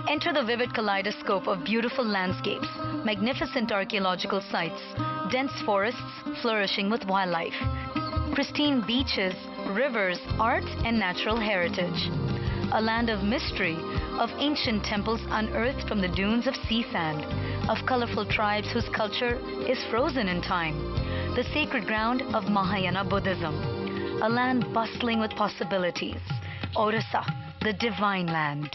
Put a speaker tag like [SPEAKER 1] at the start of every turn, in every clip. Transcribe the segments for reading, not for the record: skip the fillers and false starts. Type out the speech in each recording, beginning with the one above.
[SPEAKER 1] Enter the vivid kaleidoscope of beautiful landscapes, magnificent archaeological sites, dense forests flourishing with wildlife, pristine beaches, rivers, art, and natural heritage. A land of mystery, of ancient temples unearthed from the dunes of sea sand, of colorful tribes whose culture is frozen in time, the sacred ground of Mahayana Buddhism, a land bustling with possibilities, Odisha, the divine land.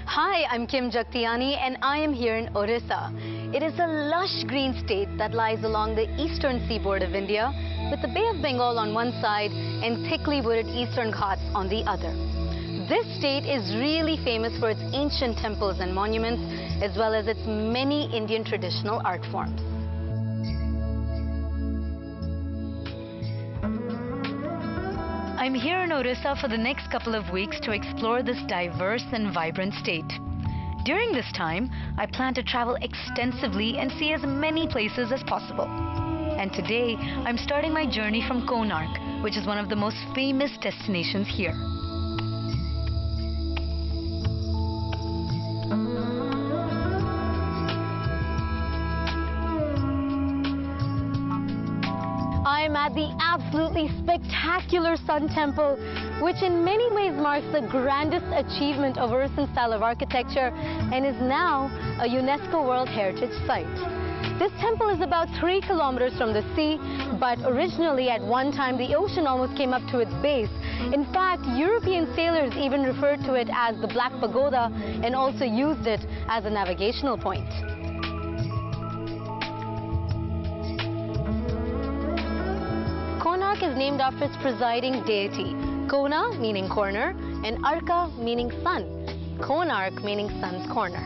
[SPEAKER 2] Hi, I'm Kim Jagtiani and I am here in Odisha. It is a lush green state that lies along the eastern seaboard of India with the Bay of Bengal on one side and thickly wooded eastern Ghats on the other. This state is really famous for its ancient temples and monuments as well as its many Indian traditional art forms.
[SPEAKER 1] I'm here in Odisha for the next couple of weeks to explore this diverse and vibrant state. During this time, I plan to travel extensively and see as many places as possible. And today, I'm starting my journey from Konark, which is one of the most famous destinations here.
[SPEAKER 2] I'm at the absolutely spectacular Sun Temple, which in many ways marks the grandest achievement of Oriental style of architecture and is now a UNESCO World Heritage Site. This temple is about 3 kilometers from the sea, but originally at one time the ocean almost came up to its base. In fact, European sailors even referred to it as the Black Pagoda and also used it as a navigational point. Konark is named after its presiding deity, Kona meaning corner and Arka meaning sun, Konark meaning sun's corner.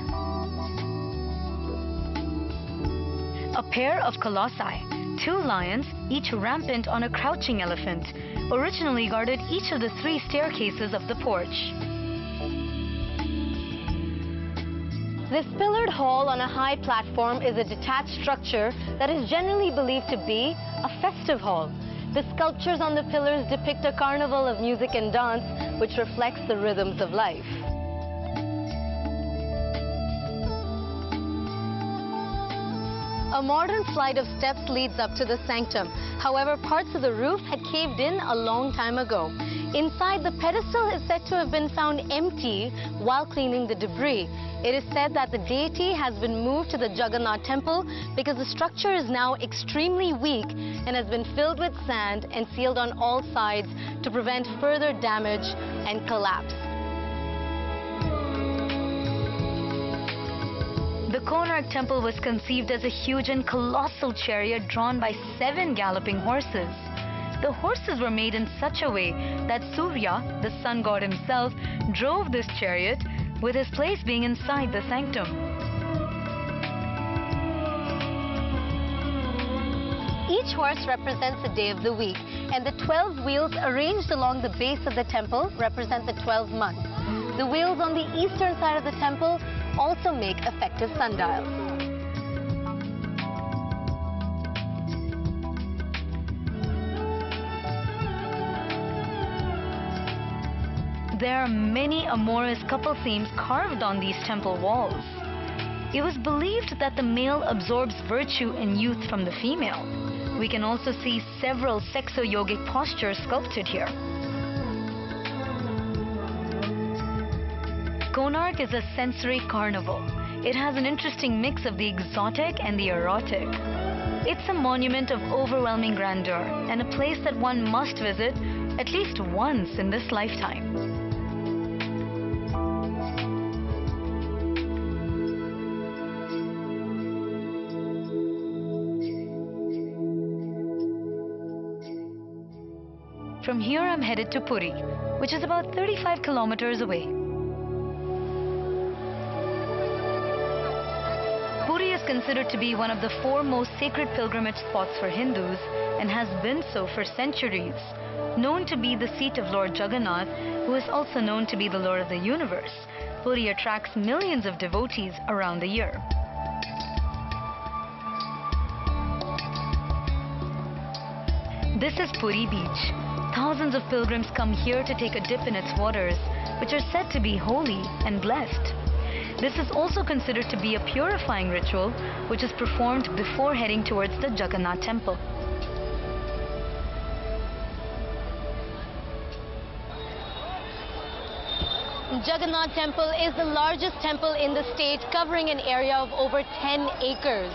[SPEAKER 1] A pair of colossi, 2 lions, each rampant on a crouching elephant, originally guarded each of the 3 staircases of the porch.
[SPEAKER 2] This pillared hall on a high platform is a detached structure that is generally believed to be a festive hall. The sculptures on the pillars depict a carnival of music and dance, which reflects the rhythms of life. A modern flight of steps leads up to the sanctum. However, parts of the roof had caved in a long time ago. Inside, the pedestal is said to have been found empty while cleaning the debris. It is said that the deity has been moved to the Jagannath temple because the structure is now extremely weak and has been filled with sand and sealed on all sides to prevent further damage and collapse.
[SPEAKER 1] The Konark temple was conceived as a huge and colossal chariot drawn by 7 galloping horses. The horses were made in such a way that Surya, the sun god himself, drove this chariot, with his place being inside the sanctum.
[SPEAKER 2] Each horse represents a day of the week, and the 12 wheels arranged along the base of the temple represent the 12 months. The wheels on the eastern side of the temple also make effective sundials.
[SPEAKER 1] There are many amorous couple themes carved on these temple walls. It was believed that the male absorbs virtue and youth from the female. We can also see several sexo-yogic postures sculpted here. Konark is a sensory carnival. It has an interesting mix of the exotic and the erotic. It's a monument of overwhelming grandeur and a place that one must visit at least once in this lifetime. From here, I'm headed to Puri, which is about 35 kilometers away. Puri is considered to be one of the 4 most sacred pilgrimage spots for Hindus and has been so for centuries. Known to be the seat of Lord Jagannath, who is also known to be the Lord of the universe, Puri attracts millions of devotees around the year. This is Puri Beach. Thousands of pilgrims come here to take a dip in its waters, which are said to be holy and blessed. This is also considered to be a purifying ritual, which is performed before heading towards the Jagannath temple.
[SPEAKER 2] Jagannath Temple is the largest temple in the state, covering an area of over 10 acres.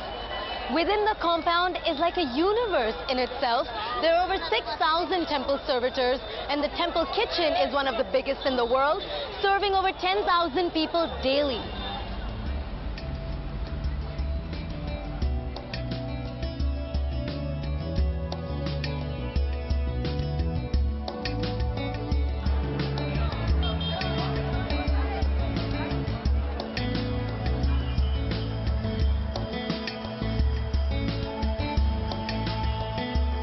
[SPEAKER 2] Within the compound is like a universe in itself. There are over 6,000 temple servitors, and the temple kitchen is one of the biggest in the world, serving over 10,000 people daily.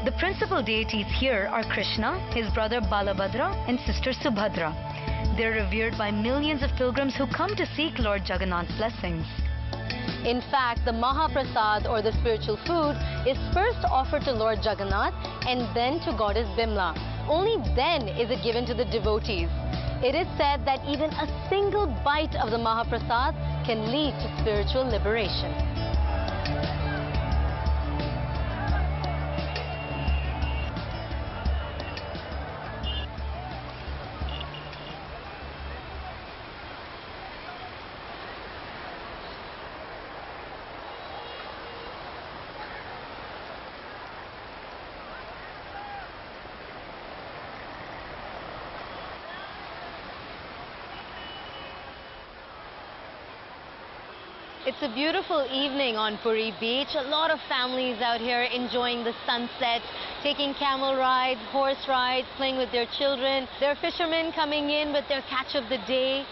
[SPEAKER 1] The principal deities here are Krishna, his brother Balabhadra, and sister Subhadra. They're revered by millions of pilgrims who come to seek Lord Jagannath's blessings.
[SPEAKER 2] In fact, the Mahaprasad, or the spiritual food, is first offered to Lord Jagannath and then to goddess Bimla. Only then is it given to the devotees. It is said that even a single bite of the Mahaprasad can lead to spiritual liberation. It's a beautiful evening on Puri Beach. A lot of families out here enjoying the sunset, taking camel rides, horse rides, playing with their children. There are fishermen coming in with their catch of the day.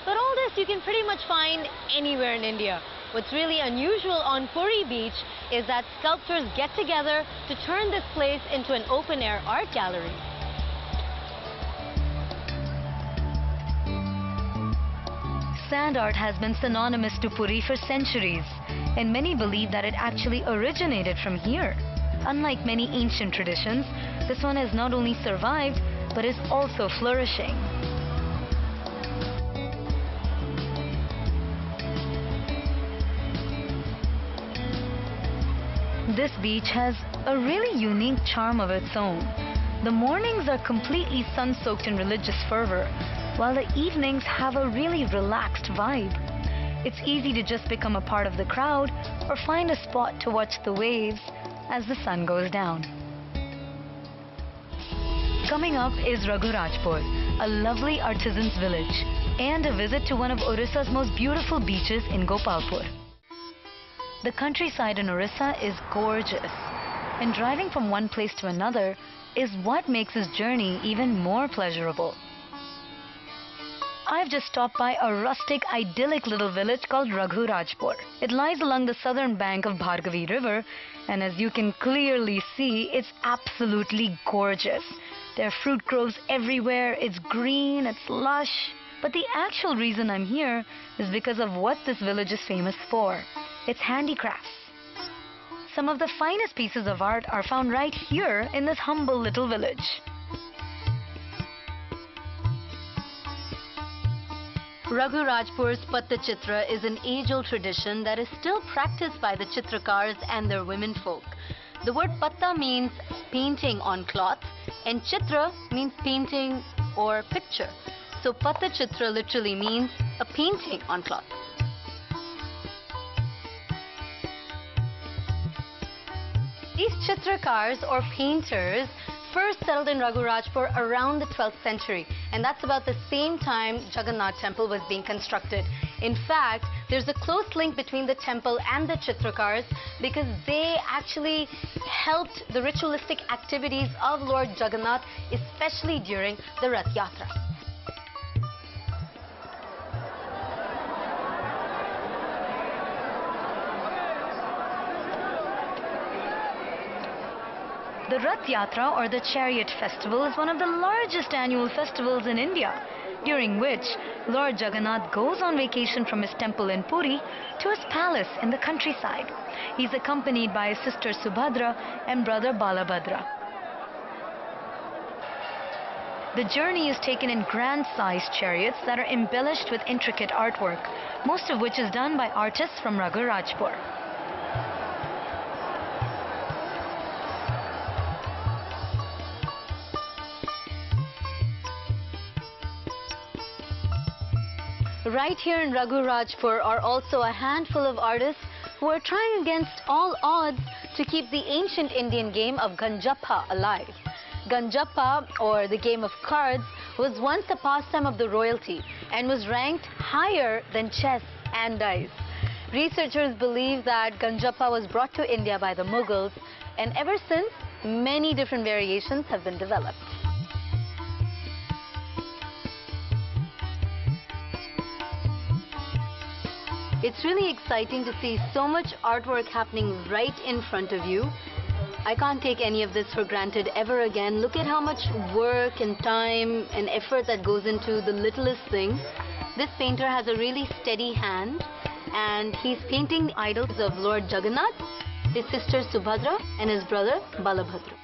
[SPEAKER 2] But all this you can pretty much find anywhere in India. What's really unusual on Puri Beach is that sculptors get together to turn this place into an open-air art gallery.
[SPEAKER 1] Sand art has been synonymous to Puri for centuries, and many believe that it actually originated from here. Unlike many ancient traditions, this one has not only survived, but is also flourishing. This beach has a really unique charm of its own. The mornings are completely sun-soaked in religious fervor, while the evenings have a really relaxed vibe. It's easy to just become a part of the crowd or find a spot to watch the waves as the sun goes down. Coming up is Raghurajpur, a lovely artisan's village, and a visit to one of Odisha's most beautiful beaches in Gopalpur. The countryside in Orissa is gorgeous, and driving from one place to another is what makes this journey even more pleasurable. I've just stopped by a rustic, idyllic little village called Raghurajpur. It lies along the southern bank of Bhargavi River, and as you can clearly see, it's absolutely gorgeous. There are fruit groves everywhere, it's green, it's lush. But the actual reason I'm here is because of what this village is famous for. It's handicrafts. Some of the finest pieces of art are found right here in this humble little village. Raghurajpur's Pattachitra is an age-old tradition that is still practiced by the Chitrakars and their womenfolk. The word Patta means painting on cloth, and Chitra means painting or picture. So Pattachitra literally means a painting on cloth. These Chitrakars or painters first settled in Raghurajpur around the 12th century, and that's about the same time Jagannath temple was being constructed. In fact, there's a close link between the temple and the Chitrakars because they actually helped the ritualistic activities of Lord Jagannath, especially during the Rath Yatra. The Rath Yatra or the Chariot Festival is one of the largest annual festivals in India, during which Lord Jagannath goes on vacation from his temple in Puri to his palace in the countryside. He's accompanied by his sister Subhadra and brother Balabhadra. The journey is taken in grand-sized chariots that are embellished with intricate artwork, most of which is done by artists from Raghurajpur.
[SPEAKER 2] Right here in Raghurajpur are also a handful of artists who are trying against all odds to keep the ancient Indian game of Ganjappa alive. Ganjappa, or the game of cards, was once a pastime of the royalty and was ranked higher than chess and dice. Researchers believe that Ganjappa was brought to India by the Mughals, and ever since, many different variations have been developed. It's really exciting to see so much artwork happening right in front of you. I can't take any of this for granted ever again. Look at how much work and time and effort that goes into the littlest thing. This painter has a really steady hand, and he's painting the idols of Lord Jagannath, his sister Subhadra, and his brother Balabhadra.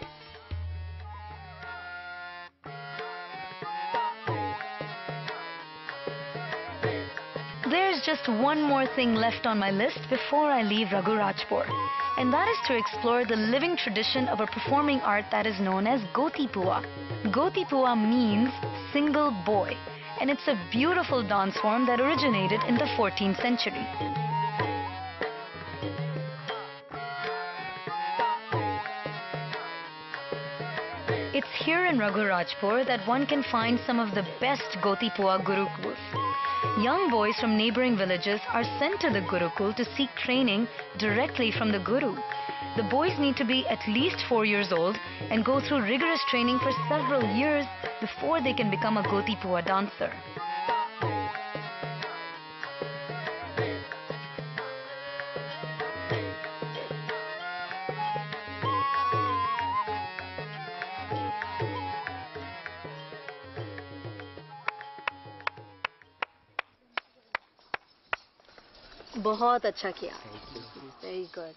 [SPEAKER 1] There's just one more thing left on my list before I leave Raghurajpur, and that is to explore the living tradition of a performing art that is known as Gotipua. Gotipua means single boy, and it's a beautiful dance form that originated in the 14th century. It's here in Raghurajpur that one can find some of the best Gotipua gurukuls. Young boys from neighboring villages are sent to the Gurukul to seek training directly from the Guru. The boys need to be at least 4 years old and go through rigorous training for several years before they can become a Gotipua dancer.
[SPEAKER 2] बहुत अच्छा किया. Very good.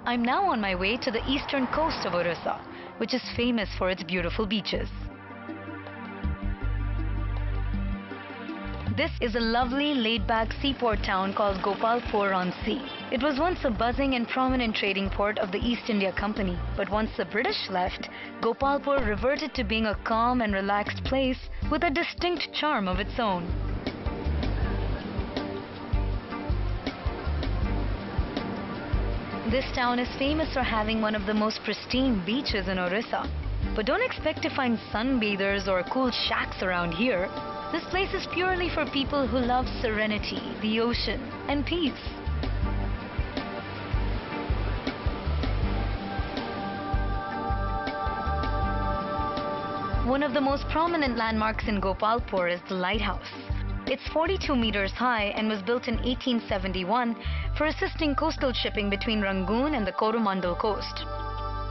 [SPEAKER 1] I'm now on my way to the eastern coast of Odisha, which is famous for its beautiful beaches. This is a lovely laid-back seaport town called Gopalpur on sea. It was once a buzzing and prominent trading port of the East India Company, but once the British left, Gopalpur reverted to being a calm and relaxed place with a distinct charm of its own. This town is famous for having one of the most pristine beaches in Odisha. But don't expect to find sunbathers or cool shacks around here. This place is purely for people who love serenity, the ocean, and peace. One of the most prominent landmarks in Gopalpur is the lighthouse. It's 42 meters high and was built in 1871 for assisting coastal shipping between Rangoon and the Coromandel coast.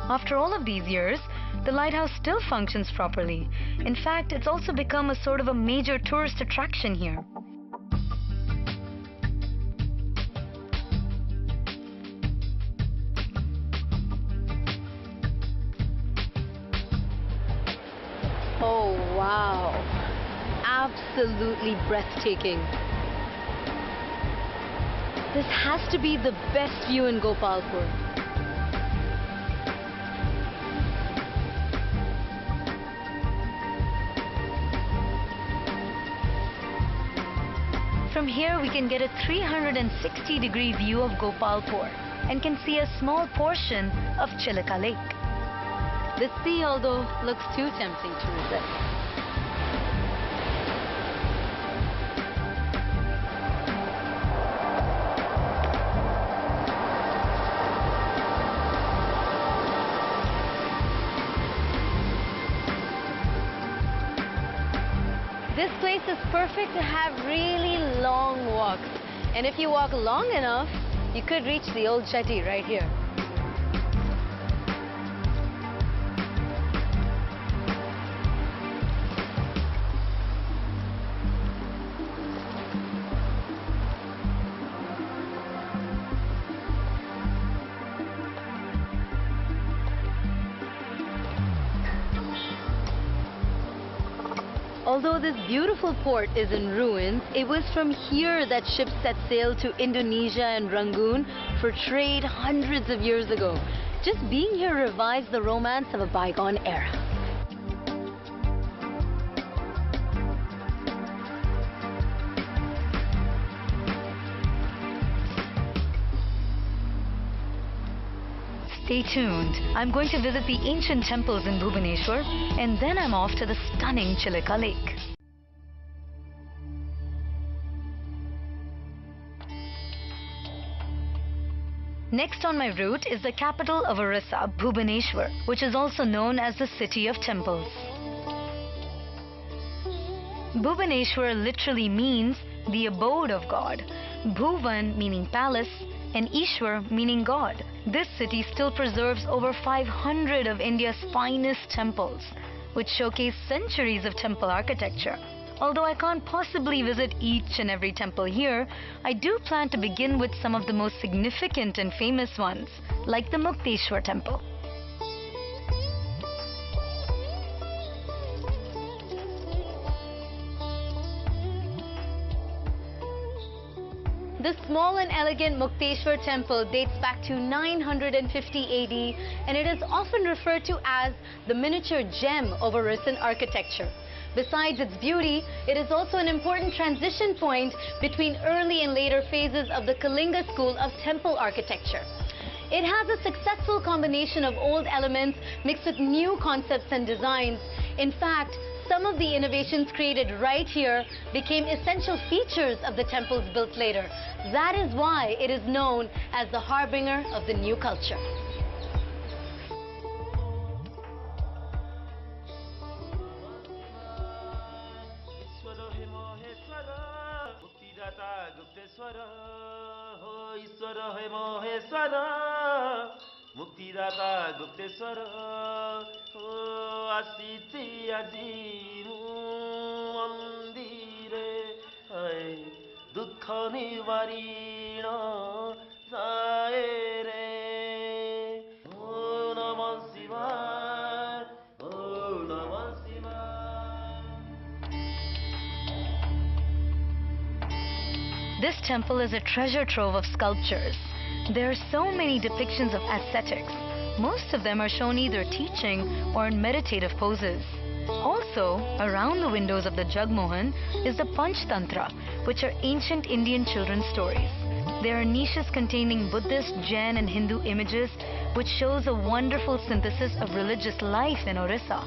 [SPEAKER 1] After all of these years, the lighthouse still functions properly. In fact, it's also become a sort of a major tourist attraction here.
[SPEAKER 2] Oh, wow. Absolutely breathtaking. This has to be the best view in Gopalpur.
[SPEAKER 1] From here, we can get a 360-degree view of Gopalpur and can see a small portion of Chilika Lake.
[SPEAKER 2] The sea, although, looks too tempting to resist. This place is perfect to have really long walks. And if you walk long enough, you could reach the old jetty right here. Although this beautiful port is in ruins, it was from here that ships set sail to Indonesia and Rangoon for trade hundreds of years ago. Just being here revives the romance of a bygone era.
[SPEAKER 1] Stay tuned. I'm going to visit the ancient temples in Bhubaneswar, and then I'm off to the stunning Chilika Lake. Next on my route is the capital of Odisha, Bhubaneswar, which is also known as the City of Temples. Bhubaneswar literally means the abode of God. Bhuvan meaning palace, and Ishwar meaning God. This city still preserves over 500 of India's finest temples, which showcase centuries of temple architecture. Although I can't possibly visit each and every temple here, I do plan to begin with some of the most significant and famous ones, like the Mukteshwar temple.
[SPEAKER 2] The small and elegant Mukteshwar temple dates back to 950 AD, and it is often referred to as the miniature gem of Odishan architecture. Besides its beauty, it is also an important transition point between early and later phases of the Kalinga school of temple architecture. It has a successful combination of old elements mixed with new concepts and designs. In fact, some of the innovations created right here became essential features of the temples built later. That is why it is known as the harbinger of the new culture.
[SPEAKER 3] Muktidata Gupteswara Asiti Ajimu Mandire Dukha Nivarina Zaire Om Namah Shivaya Om Namah Shivaya.
[SPEAKER 1] This temple is a treasure trove of sculptures. There are so many depictions of ascetics. Most of them are shown either teaching or in meditative poses. Also, around the windows of the Jagmohan is the Panchtantra, which are ancient Indian children's stories. There are niches containing Buddhist, Jain and Hindu images, which shows a wonderful synthesis of religious life in Odisha.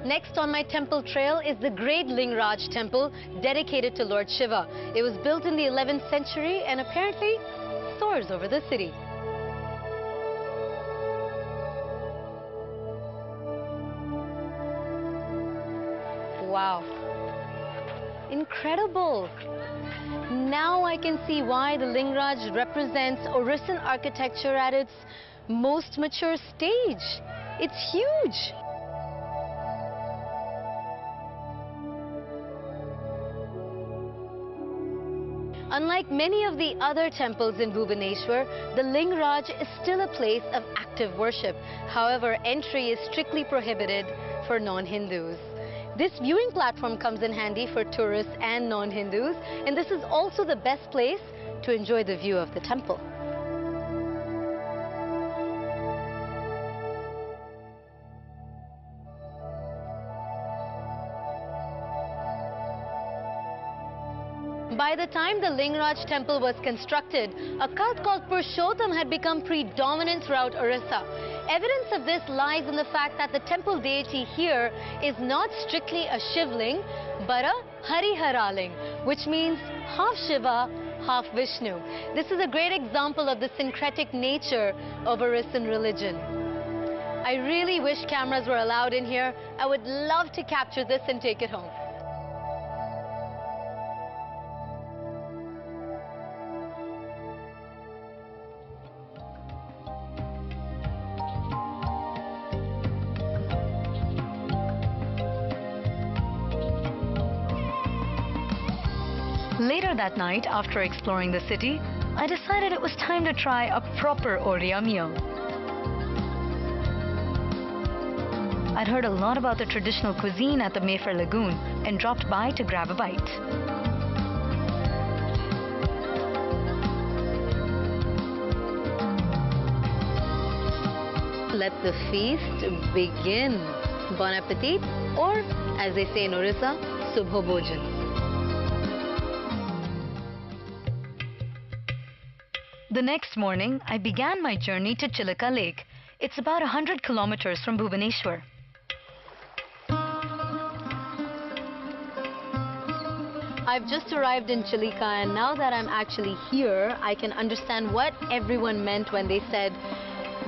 [SPEAKER 2] Next on my temple trail is the great Lingaraj temple dedicated to Lord Shiva. It was built in the 11th century and apparently soars over the city. Wow. Incredible. Now I can see why the Lingaraj represents Odishan architecture at its most mature stage. It's huge. Unlike many of the other temples in Bhubaneswar, the Lingaraj is still a place of active worship. However, entry is strictly prohibited for non-Hindus. This viewing platform comes in handy for tourists and non-Hindus, and this is also the best place to enjoy the view of the temple. By the time the Lingaraj temple was constructed, a cult called Purushottam had become predominant throughout Orissa. Evidence of this lies in the fact that the temple deity here is not strictly a Shivling, but a Hariharaling, which means half Shiva, half Vishnu. This is a great example of the syncretic nature of Orissan religion. I really wish cameras were allowed in here. I would love to capture this and take it home.
[SPEAKER 1] Later that night, after exploring the city, I decided it was time to try a proper Oriya meal. I'd heard a lot about the traditional cuisine at the Mayfair Lagoon and dropped by to grab a bite.
[SPEAKER 2] Let the feast begin. Bon appetit, or as they say in Orissa, Subho Bhojan.
[SPEAKER 1] The next morning, I began my journey to Chilika Lake. It's about 100 kilometers from Bhubaneswar.
[SPEAKER 2] I've just arrived in Chilika, and now that I'm actually here, I can understand what everyone meant when they said,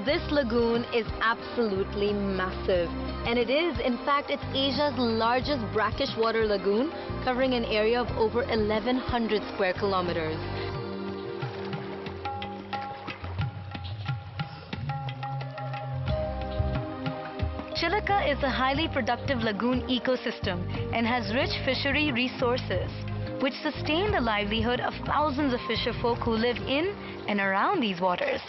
[SPEAKER 2] this lagoon is absolutely massive. And it is, in fact, it's Asia's largest brackish water lagoon, covering an area of over 1,100 square kilometers.
[SPEAKER 1] Chilika is a highly productive lagoon ecosystem and has rich fishery resources, which sustain the livelihood of thousands of fisher folk who live in and around these waters.